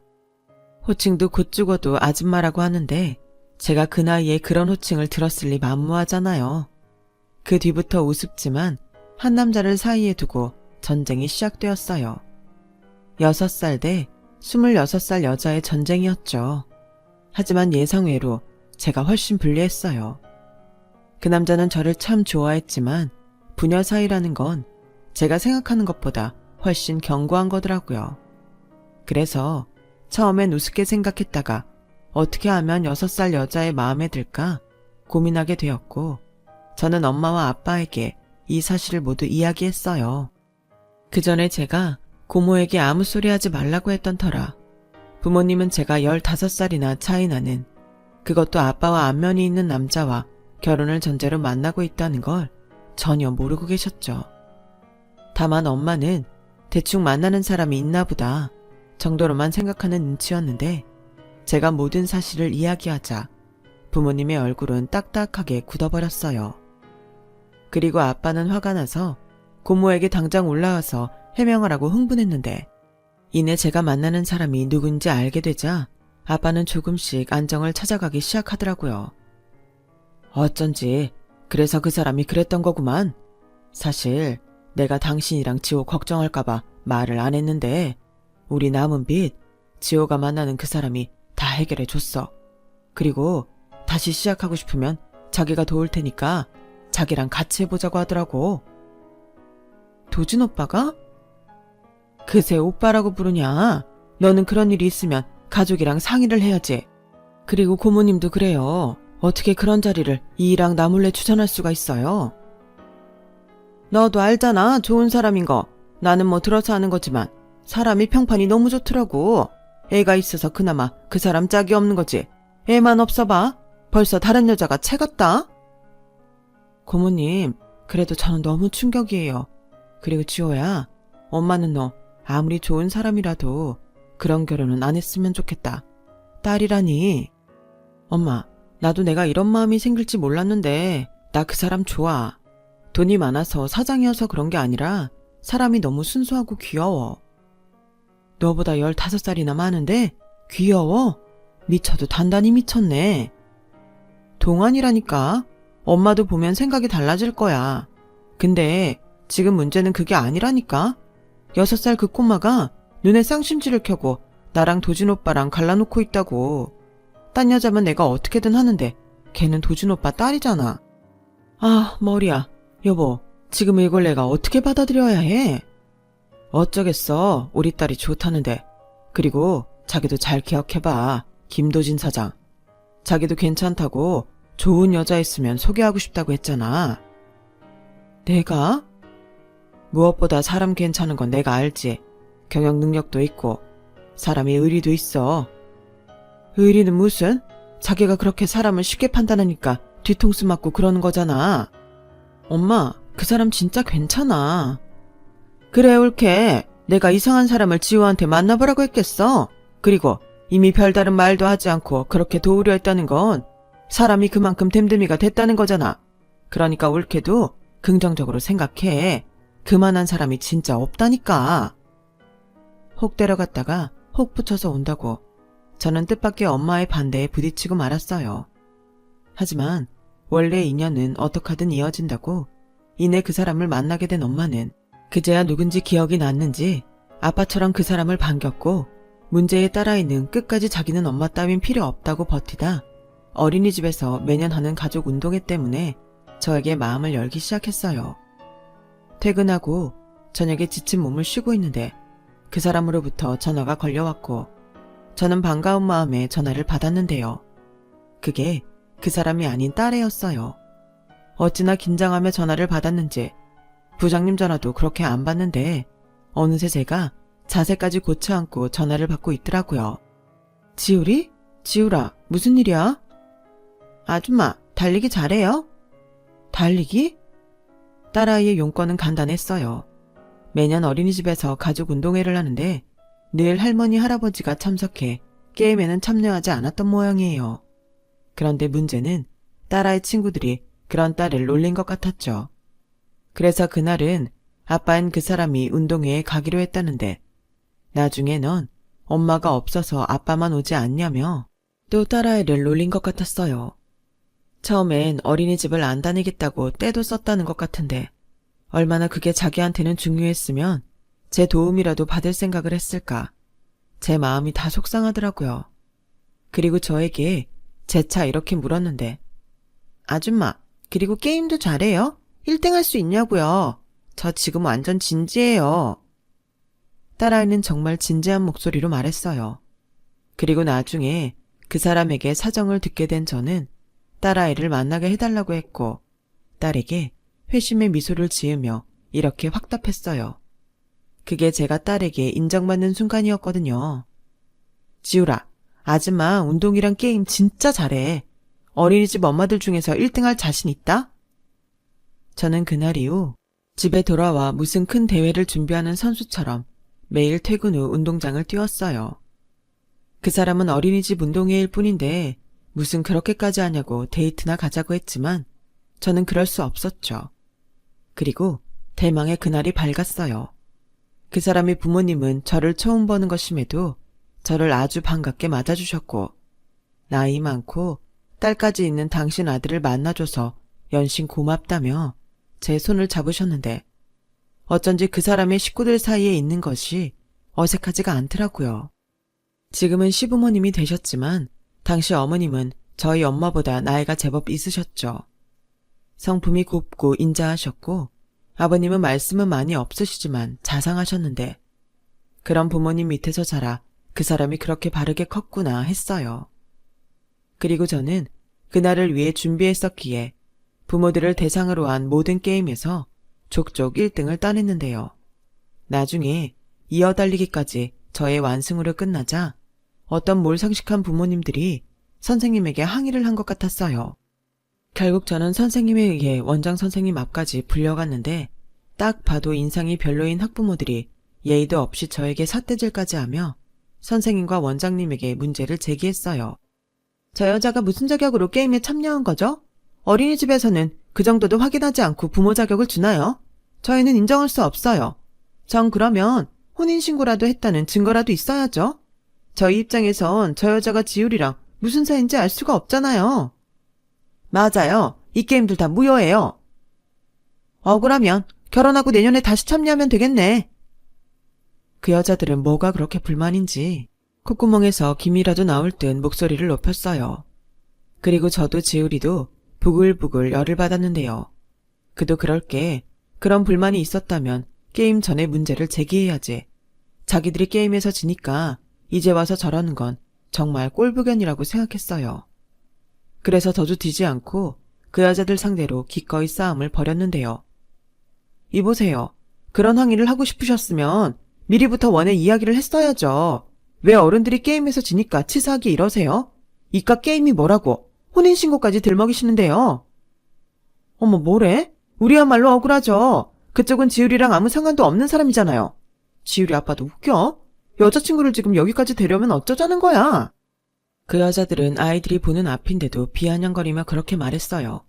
호칭도 곧 죽어도 아줌마라고 하는데 제가 그 나이에 그런 호칭을 들었을 리 만무하잖아요. 그 뒤부터 우습지만 한 남자를 사이에 두고 전쟁이 시작되었어요. 6살 대 26살 여자의 전쟁이었죠. 하지만 예상외로 제가 훨씬 불리했어요. 그 남자는 저를 참 좋아했지만 부녀 사이라는 건 제가 생각하는 것보다 훨씬 견고한 거더라고요. 그래서 처음엔 우습게 생각했다가 어떻게 하면 6살 여자의 마음에 들까 고민하게 되었고 저는 엄마와 아빠에게 이 사실을 모두 이야기했어요. 그 전에 제가 고모에게 아무 소리 하지 말라고 했던 터라 부모님은 제가 15살이나 차이 나는 그것도 아빠와 안면이 있는 남자와 결혼을 전제로 만나고 있다는 걸 전혀 모르고 계셨죠. 다만 엄마는 대충 만나는 사람이 있나 보다 정도로만 생각하는 눈치였는데 제가 모든 사실을 이야기하자 부모님의 얼굴은 딱딱하게 굳어버렸어요. 그리고 아빠는 화가 나서 고모에게 당장 올라와서 해명하라고 흥분했는데 이내 제가 만나는 사람이 누군지 알게 되자 아빠는 조금씩 안정을 찾아가기 시작하더라고요. 어쩐지 그래서 그 사람이 그랬던 거구만. 사실 내가 당신이랑 지호 걱정할까봐 말을 안 했는데 우리 남은 빚 지호가 만나는 그 사람이 다 해결해 줬어. 그리고 다시 시작하고 싶으면 자기가 도울 테니까 자기랑 같이 해보자고 하더라고. 도진 오빠가? 그새 오빠라고 부르냐? 너는 그런 일이 있으면 가족이랑 상의를 해야지. 그리고 고모님도 그래요. 어떻게 그런 자리를 이이랑 나 몰래 추천할 수가 있어요? 너도 알잖아. 좋은 사람인 거. 나는 뭐 들어서 하는 거지만 사람이 평판이 너무 좋더라고. 애가 있어서 그나마 그 사람 짝이 없는 거지. 애만 없어봐. 벌써 다른 여자가 채 같다. 고모님, 그래도 저는 너무 충격이에요. 그리고 지호야, 엄마는 너 아무리 좋은 사람이라도 그런 결혼은 안 했으면 좋겠다. 딸이라니. 엄마, 나도 내가 이런 마음이 생길지 몰랐는데 나 그 사람 좋아. 돈이 많아서 사장이어서 그런 게 아니라 사람이 너무 순수하고 귀여워. 너보다 15살이나 많은데 귀여워? 미쳐도 단단히 미쳤네. 동안이라니까. 엄마도 보면 생각이 달라질 거야. 근데 지금 문제는 그게 아니라니까. 6살 그 꼬마가 눈에 쌍심지를 켜고 나랑 도진 오빠랑 갈라놓고 있다고. 딴 여자면 내가 어떻게든 하는데 걔는 도진 오빠 딸이잖아. 아, 머리야. 여보, 지금 이걸 내가 어떻게 받아들여야 해? 어쩌겠어. 우리 딸이 좋다는데. 그리고 자기도 잘 기억해봐. 김도진 사장. 자기도 괜찮다고 좋은 여자 있으면 소개하고 싶다고 했잖아. 내가? 무엇보다 사람 괜찮은 건 내가 알지. 경영 능력도 있고 사람이 의리도 있어. 의리는 무슨? 자기가 그렇게 사람을 쉽게 판단하니까 뒤통수 맞고 그러는 거잖아. 엄마, 그 사람 진짜 괜찮아. 그래, 옳게. 내가 이상한 사람을 지호한테 만나보라고 했겠어. 그리고 이미 별다른 말도 하지 않고 그렇게 도우려 했다는 건 사람이 그만큼 됨됨이가 됐다는 거잖아. 그러니까 옳게도 긍정적으로 생각해. 그만한 사람이 진짜 없다니까. 혹 데려갔다가 혹 붙여서 온다고 저는 뜻밖의 엄마의 반대에 부딪히고 말았어요. 하지만 원래 인연은 어떻게든 이어진다고 이내 그 사람을 만나게 된 엄마는 그제야 누군지 기억이 났는지 아빠처럼 그 사람을 반겼고 문제의 딸아이는 끝까지 자기는 엄마 따윈 필요 없다고 버티다 어린이집에서 매년 하는 가족 운동회 때문에 저에게 마음을 열기 시작했어요. 퇴근하고 저녁에 지친 몸을 쉬고 있는데 그 사람으로부터 전화가 걸려왔고 저는 반가운 마음에 전화를 받았는데요. 그게 그 사람이 아닌 딸애였어요. 어찌나 긴장하며 전화를 받았는지 부장님 전화도 그렇게 안 받는데 어느새 제가 자세까지 고쳐 앉고 전화를 받고 있더라고요. 지우리? 지우라, 무슨 일이야? 아줌마, 달리기 잘해요? 달리기? 딸아이의 용건은 간단했어요. 매년 어린이집에서 가족 운동회를 하는데 늘 할머니, 할아버지가 참석해 게임에는 참여하지 않았던 모양이에요. 그런데 문제는 딸아이 친구들이 그런 딸을 놀린 것 같았죠. 그래서 그날은 아빠인 그 사람이 운동회에 가기로 했다는데 나중에 넌 엄마가 없어서 아빠만 오지 않냐며 또 딸아이를 놀린 것 같았어요. 처음엔 어린이집을 안 다니겠다고 떼도 썼다는 것 같은데 얼마나 그게 자기한테는 중요했으면 제 도움이라도 받을 생각을 했을까. 제 마음이 다 속상하더라고요. 그리고 저에게 재차 이렇게 물었는데 아줌마, 그리고 게임도 잘해요? 1등 할 수 있냐고요? 저 지금 완전 진지해요. 딸아이는 정말 진지한 목소리로 말했어요. 그리고 나중에 그 사람에게 사정을 듣게 된 저는 딸아이를 만나게 해달라고 했고 딸에게 회심의 미소를 지으며 이렇게 확답했어요. 그게 제가 딸에게 인정받는 순간이었거든요. 지우라, 아줌마 운동이랑 게임 진짜 잘해. 어린이집 엄마들 중에서 1등 할 자신 있다? 저는 그날 이후 집에 돌아와 무슨 큰 대회를 준비하는 선수처럼 매일 퇴근 후 운동장을 뛰었어요. 그 사람은 어린이집 운동회일 뿐인데 무슨 그렇게까지 하냐고 데이트나 가자고 했지만 저는 그럴 수 없었죠. 그리고 대망의 그날이 밝았어요. 그 사람의 부모님은 저를 처음 보는 것임에도 저를 아주 반갑게 맞아주셨고 나이 많고 딸까지 있는 당신 아들을 만나줘서 연신 고맙다며 제 손을 잡으셨는데 어쩐지 그 사람의 식구들 사이에 있는 것이 어색하지가 않더라고요. 지금은 시부모님이 되셨지만 당시 어머님은 저희 엄마보다 나이가 제법 있으셨죠. 성품이 곱고 인자하셨고 아버님은 말씀은 많이 없으시지만 자상하셨는데 그런 부모님 밑에서 자라 그 사람이 그렇게 바르게 컸구나 했어요. 그리고 저는 그날을 위해 준비했었기에 부모들을 대상으로 한 모든 게임에서 족족 1등을 따냈는데요. 나중에 이어달리기까지 저의 완승으로 끝나자 어떤 몰상식한 부모님들이 선생님에게 항의를 한 것 같았어요. 결국 저는 선생님에 의해 원장 선생님 앞까지 불려갔는데 딱 봐도 인상이 별로인 학부모들이 예의도 없이 저에게 삿대질까지 하며 선생님과 원장님에게 문제를 제기했어요. 저 여자가 무슨 자격으로 게임에 참여한 거죠? 어린이집에서는 그 정도도 확인하지 않고 부모 자격을 주나요? 저희는 인정할 수 없어요. 전 그러면 혼인신고라도 했다는 증거라도 있어야죠. 저희 입장에선 저 여자가 지율이랑 무슨 사이인지 알 수가 없잖아요. 맞아요. 이 게임들 다 무효예요. 억울하면 결혼하고 내년에 다시 참여하면 되겠네. 그 여자들은 뭐가 그렇게 불만인지 콧구멍에서 김이라도 나올 듯 목소리를 높였어요. 그리고 저도 지율이도 부글부글 열을 받았는데요. 그도 그럴 게 그런 불만이 있었다면 게임 전에 문제를 제기해야지. 자기들이 게임에서 지니까 이제 와서 저러는 건 정말 꼴불견이라고 생각했어요. 그래서 져주지지 않고 그 여자들 상대로 기꺼이 싸움을 벌였는데요. 이보세요. 그런 항의를 하고 싶으셨으면 미리부터 원해 이야기를 했어야죠. 왜 어른들이 게임에서 지니까 치사하게 이러세요? 이깟 게임이 뭐라고 혼인신고까지 들먹이시는데요. 어머 뭐래? 우리야말로 억울하죠. 그쪽은 지율이랑 아무 상관도 없는 사람이잖아요. 지율이 아빠도 웃겨? 여자친구를 지금 여기까지 데려오면 어쩌자는 거야? 그 여자들은 아이들이 보는 앞인데도 비아냥거리며 그렇게 말했어요.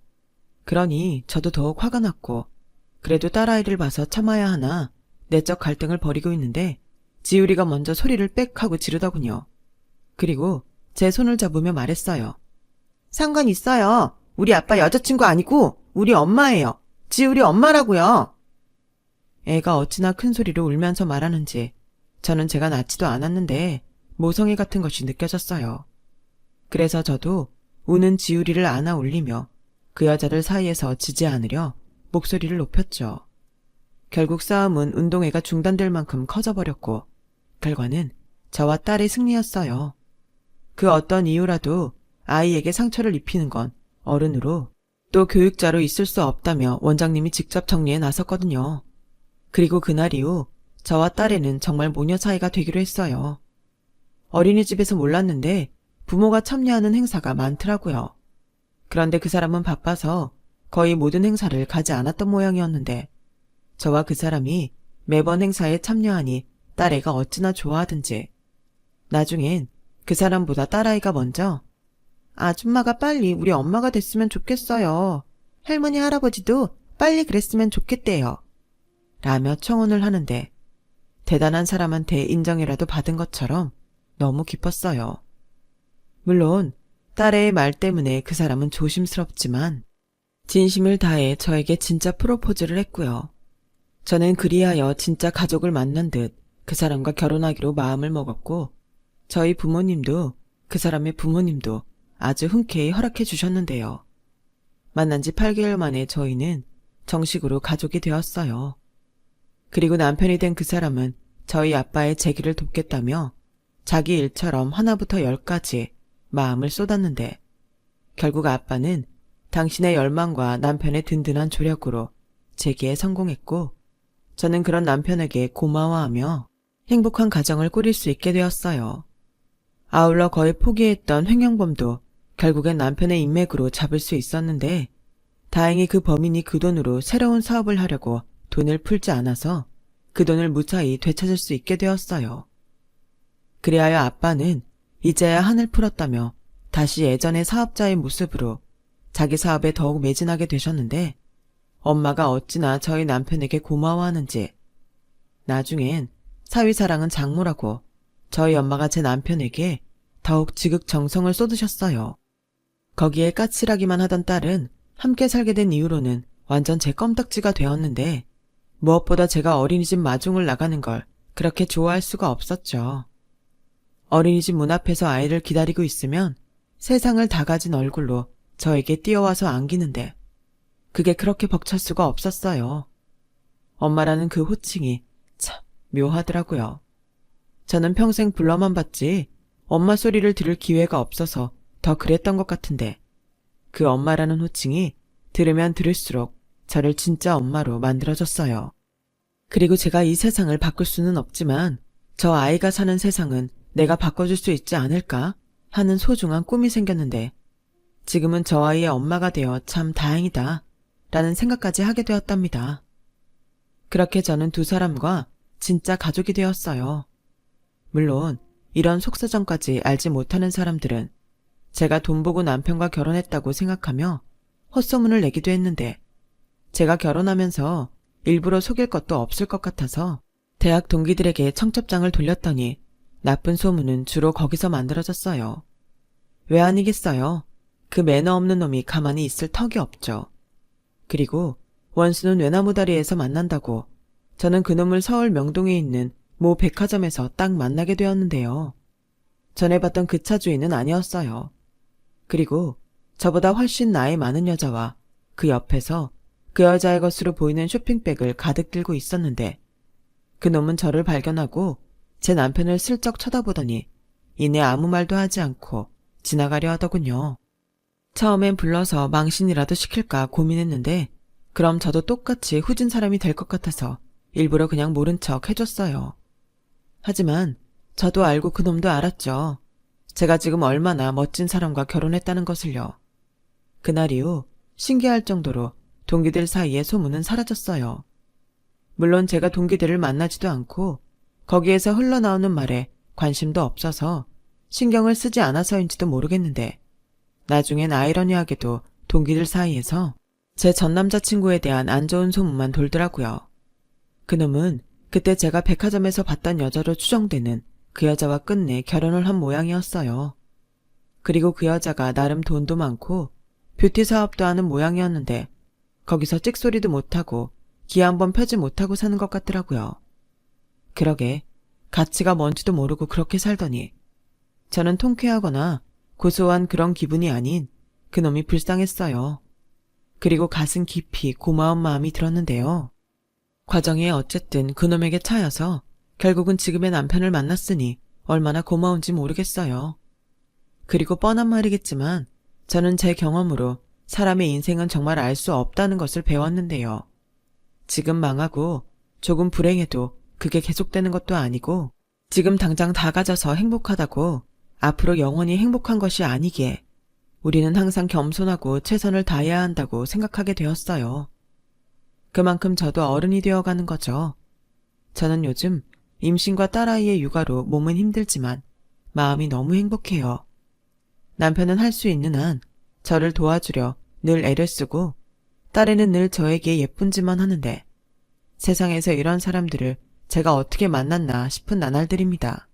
그러니 저도 더욱 화가 났고 그래도 딸아이를 봐서 참아야 하나 내적 갈등을 벌이고 있는데 지율이가 먼저 소리를 빽 하고 지르더군요. 그리고 제 손을 잡으며 말했어요. 상관 있어요. 우리 아빠 여자친구 아니고 우리 엄마예요. 지율이 엄마라고요. 애가 어찌나 큰 소리로 울면서 말하는지 저는 제가 낳지도 않았는데 모성애 같은 것이 느껴졌어요. 그래서 저도 우는 지우리를 안아 올리며 그 여자들 사이에서 지지 않으려 목소리를 높였죠. 결국 싸움은 운동회가 중단될 만큼 커져버렸고 결과는 저와 딸의 승리였어요. 그 어떤 이유라도 아이에게 상처를 입히는 건 어른으로 또 교육자로 있을 수 없다며 원장님이 직접 정리에 나섰거든요. 그리고 그날 이후 저와 딸애는 정말 모녀 사이가 되기로 했어요. 어린이집에서 몰랐는데 부모가 참여하는 행사가 많더라고요. 그런데 그 사람은 바빠서 거의 모든 행사를 가지 않았던 모양이었는데 저와 그 사람이 매번 행사에 참여하니 딸애가 어찌나 좋아하든지 나중엔 그 사람보다 딸아이가 먼저 아줌마가 빨리 우리 엄마가 됐으면 좋겠어요. 할머니 할아버지도 빨리 그랬으면 좋겠대요. 라며 청혼을 하는데 대단한 사람한테 인정이라도 받은 것처럼 너무 기뻤어요. 물론 딸의 말 때문에 그 사람은 조심스럽지만 진심을 다해 저에게 진짜 프로포즈를 했고요. 저는 그리하여 진짜 가족을 만난 듯 그 사람과 결혼하기로 마음을 먹었고 저희 부모님도 그 사람의 부모님도 아주 흔쾌히 허락해 주셨는데요. 만난 지 8개월 만에 저희는 정식으로 가족이 되었어요. 그리고 남편이 된 그 사람은 저희 아빠의 재기를 돕겠다며 자기 일처럼 하나부터 10까지 마음을 쏟았는데 결국 아빠는 당신의 열망과 남편의 든든한 조력으로 재기에 성공했고 저는 그런 남편에게 고마워하며 행복한 가정을 꾸릴 수 있게 되었어요. 아울러 거의 포기했던 횡령범도 결국엔 남편의 인맥으로 잡을 수 있었는데 다행히 그 범인이 그 돈으로 새로운 사업을 하려고 돈을 풀지 않아서 그 돈을 무사히 되찾을 수 있게 되었어요. 그리하여 아빠는 이제야 한을 풀었다며 다시 예전의 사업자의 모습으로 자기 사업에 더욱 매진하게 되셨는데 엄마가 어찌나 저희 남편에게 고마워하는지 나중엔 사위사랑은 장모라고 저희 엄마가 제 남편에게 더욱 지극정성을 쏟으셨어요. 거기에 까칠하기만 하던 딸은 함께 살게 된 이후로는 완전 제 껌딱지가 되었는데 무엇보다 제가 어린이집 마중을 나가는 걸 그렇게 좋아할 수가 없었죠. 어린이집 문 앞에서 아이를 기다리고 있으면 세상을 다 가진 얼굴로 저에게 뛰어와서 안기는데 그게 그렇게 벅찰 수가 없었어요. 엄마라는 그 호칭이 참 묘하더라고요. 저는 평생 불러만 봤지 엄마 소리를 들을 기회가 없어서 더 그랬던 것 같은데 그 엄마라는 호칭이 들으면 들을수록 저를 진짜 엄마로 만들어줬어요. 그리고 제가 이 세상을 바꿀 수는 없지만 저 아이가 사는 세상은 내가 바꿔줄 수 있지 않을까 하는 소중한 꿈이 생겼는데 지금은 저 아이의 엄마가 되어 참 다행이다 라는 생각까지 하게 되었답니다. 그렇게 저는 두 사람과 진짜 가족이 되었어요. 물론 이런 속사정까지 알지 못하는 사람들은 제가 돈 보고 남편과 결혼했다고 생각하며 헛소문을 내기도 했는데 제가 결혼하면서 일부러 속일 것도 없을 것 같아서 대학 동기들에게 청첩장을 돌렸더니 나쁜 소문은 주로 거기서 만들어졌어요. 왜 아니겠어요? 그 매너 없는 놈이 가만히 있을 턱이 없죠. 그리고 원수는 외나무다리에서 만난다고 저는 그놈을 서울 명동에 있는 모 백화점에서 딱 만나게 되었는데요. 전에 봤던 그 차 주인은 아니었어요. 그리고 저보다 훨씬 나이 많은 여자와 그 옆에서 그 여자의 것으로 보이는 쇼핑백을 가득 들고 있었는데 그놈은 저를 발견하고 제 남편을 슬쩍 쳐다보더니 이내 아무 말도 하지 않고 지나가려 하더군요. 처음엔 불러서 망신이라도 시킬까 고민했는데 그럼 저도 똑같이 후진 사람이 될 것 같아서 일부러 그냥 모른 척 해줬어요. 하지만 저도 알고 그놈도 알았죠. 제가 지금 얼마나 멋진 사람과 결혼했다는 것을요. 그날 이후 신기할 정도로 동기들 사이에 소문은 사라졌어요. 물론 제가 동기들을 만나지도 않고 거기에서 흘러나오는 말에 관심도 없어서 신경을 쓰지 않아서인지도 모르겠는데 나중엔 아이러니하게도 동기들 사이에서 제 전 남자친구에 대한 안 좋은 소문만 돌더라고요. 그놈은 그때 제가 백화점에서 봤던 여자로 추정되는 그 여자와 끝내 결혼을 한 모양이었어요. 그리고 그 여자가 나름 돈도 많고 뷰티 사업도 하는 모양이었는데 거기서 찍소리도 못하고 기 한번 펴지 못하고 사는 것 같더라고요. 그러게 가치가 뭔지도 모르고 그렇게 살더니 저는 통쾌하거나 고소한 그런 기분이 아닌 그놈이 불쌍했어요. 그리고 가슴 깊이 고마운 마음이 들었는데요. 과정에 어쨌든 그놈에게 차여서 결국은 지금의 남편을 만났으니 얼마나 고마운지 모르겠어요. 그리고 뻔한 말이겠지만 저는 제 경험으로 사람의 인생은 정말 알 수 없다는 것을 배웠는데요. 지금 망하고 조금 불행해도 그게 계속되는 것도 아니고 지금 당장 다 가져서 행복하다고 앞으로 영원히 행복한 것이 아니기에 우리는 항상 겸손하고 최선을 다해야 한다고 생각하게 되었어요. 그만큼 저도 어른이 되어가는 거죠. 저는 요즘 임신과 딸아이의 육아로 몸은 힘들지만 마음이 너무 행복해요. 남편은 할 수 있는 한 저를 도와주려 늘 애를 쓰고 딸애는 늘 저에게 예쁜 짓만 하는데 세상에서 이런 사람들을 제가 어떻게 만났나 싶은 나날들입니다.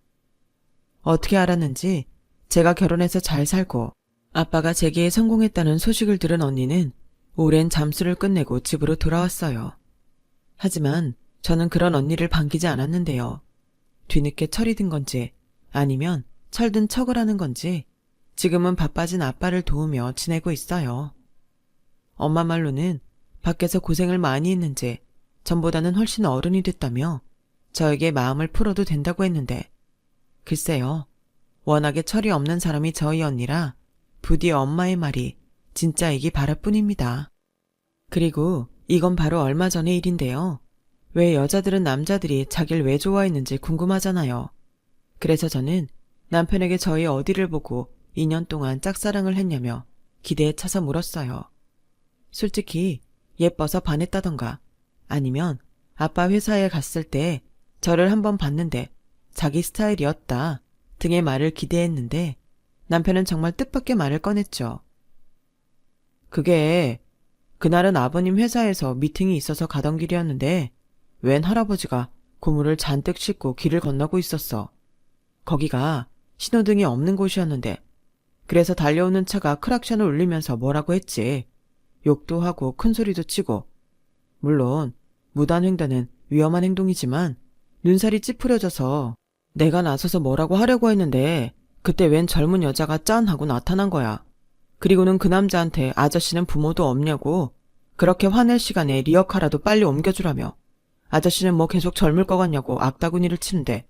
어떻게 알았는지 제가 결혼해서 잘 살고 아빠가 재기에 성공했다는 소식을 들은 언니는 오랜 잠수를 끝내고 집으로 돌아왔어요. 하지만 저는 그런 언니를 반기지 않았는데요. 뒤늦게 철이 든 건지 아니면 철든 척을 하는 건지 지금은 바빠진 아빠를 도우며 지내고 있어요. 엄마 말로는 밖에서 고생을 많이 했는지 전보다는 훨씬 어른이 됐다며 저에게 마음을 풀어도 된다고 했는데 글쎄요. 워낙에 철이 없는 사람이 저희 언니라 부디 엄마의 말이 진짜이기 바랄 뿐입니다. 그리고 이건 바로 얼마 전의 일인데요. 왜 여자들은 남자들이 자기를 왜 좋아했는지 궁금하잖아요. 그래서 저는 남편에게 저희 어디를 보고 2년 동안 짝사랑을 했냐며 기대에 차서 물었어요. 솔직히 예뻐서 반했다던가 아니면 아빠 회사에 갔을 때 저를 한번 봤는데 자기 스타일이었다 등의 말을 기대했는데 남편은 정말 뜻밖의 말을 꺼냈죠. 그게 그날은 아버님 회사에서 미팅이 있어서 가던 길이었는데 웬 할아버지가 고무를 잔뜩 싣고 길을 건너고 있었어. 거기가 신호등이 없는 곳이었는데 그래서 달려오는 차가 크락션을 울리면서 뭐라고 했지. 욕도 하고 큰 소리도 치고. 물론 무단횡단은 위험한 행동이지만 눈살이 찌푸려져서 내가 나서서 뭐라고 하려고 했는데 그때 웬 젊은 여자가 짠 하고 나타난 거야. 그리고는 그 남자한테 아저씨는 부모도 없냐고 그렇게 화낼 시간에 리어카라도 빨리 옮겨주라며 아저씨는 뭐 계속 젊을 것 같냐고 악다구니를 치는데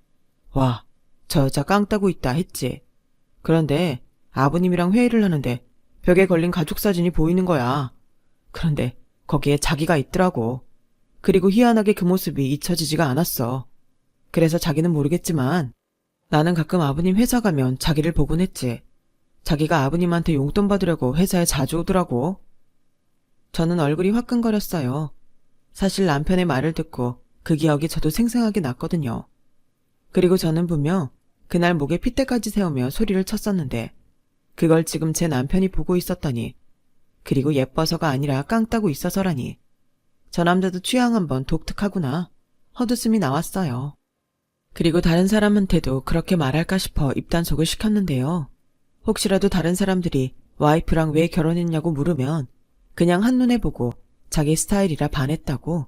와, 저 여자 깡따구 있다 했지. 그런데 아버님이랑 회의를 하는데 벽에 걸린 가족사진이 보이는 거야. 그런데 거기에 자기가 있더라고. 그리고 희한하게 그 모습이 잊혀지지가 않았어. 그래서 자기는 모르겠지만 나는 가끔 아버님 회사 가면 자기를 보곤 했지. 자기가 아버님한테 용돈 받으려고 회사에 자주 오더라고. 저는 얼굴이 화끈거렸어요. 사실 남편의 말을 듣고 그 기억이 저도 생생하게 났거든요. 그리고 저는 분명 그날 목에 핏대까지 세우며 소리를 쳤었는데 그걸 지금 제 남편이 보고 있었다니. 그리고 예뻐서가 아니라 깡따고 있어서라니. 저 남자도 취향 한번 독특하구나. 헛웃음이 나왔어요. 그리고 다른 사람한테도 그렇게 말할까 싶어 입단속을 시켰는데요. 혹시라도 다른 사람들이 와이프랑 왜 결혼했냐고 물으면 그냥 한눈에 보고 자기 스타일이라 반했다고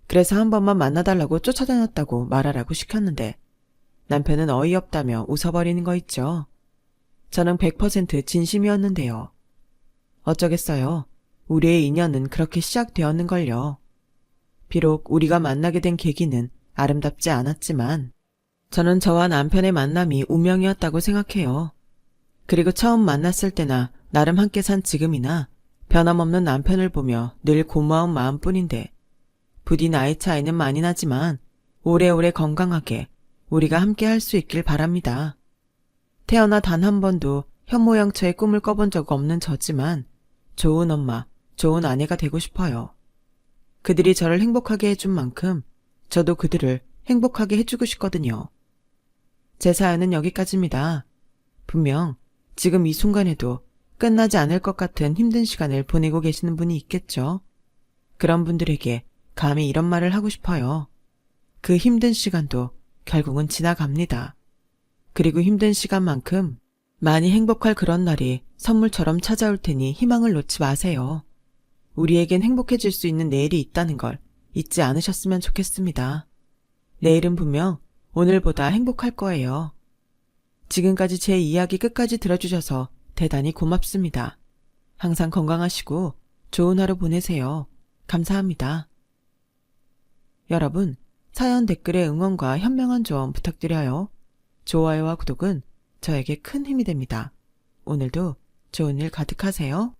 그래서 한 번만 만나달라고 쫓아다녔다고 말하라고 시켰는데 남편은 어이없다며 웃어버리는 거 있죠. 저는 100% 진심이었는데요. 어쩌겠어요. 우리의 인연은 그렇게 시작되었는걸요. 비록 우리가 만나게 된 계기는 아름답지 않았지만 저는 저와 남편의 만남이 운명이었다고 생각해요. 그리고 처음 만났을 때나 나름 함께 산 지금이나 변함없는 남편을 보며 늘 고마운 마음뿐인데 부디 나이 차이는 많이 나지만 오래오래 건강하게 우리가 함께 할 수 있길 바랍니다. 태어나 단 한 번도 현모양처의 꿈을 꿔본 적 없는 저지만 좋은 엄마, 좋은 아내가 되고 싶어요. 그들이 저를 행복하게 해준 만큼 저도 그들을 행복하게 해주고 싶거든요. 제 사연은 여기까지입니다. 분명 지금 이 순간에도 끝나지 않을 것 같은 힘든 시간을 보내고 계시는 분이 있겠죠. 그런 분들에게 감히 이런 말을 하고 싶어요. 그 힘든 시간도 결국은 지나갑니다. 그리고 힘든 시간만큼 많이 행복할 그런 날이 선물처럼 찾아올 테니 희망을 놓지 마세요. 우리에겐 행복해질 수 있는 내일이 있다는 걸 잊지 않으셨으면 좋겠습니다. 내일은 분명 오늘보다 행복할 거예요. 지금까지 제 이야기 끝까지 들어주셔서 대단히 고맙습니다. 항상 건강하시고 좋은 하루 보내세요. 감사합니다. 여러분, 사연 댓글에 응원과 현명한 조언 부탁드려요. 좋아요와 구독은 저에게 큰 힘이 됩니다. 오늘도 좋은 일 가득하세요.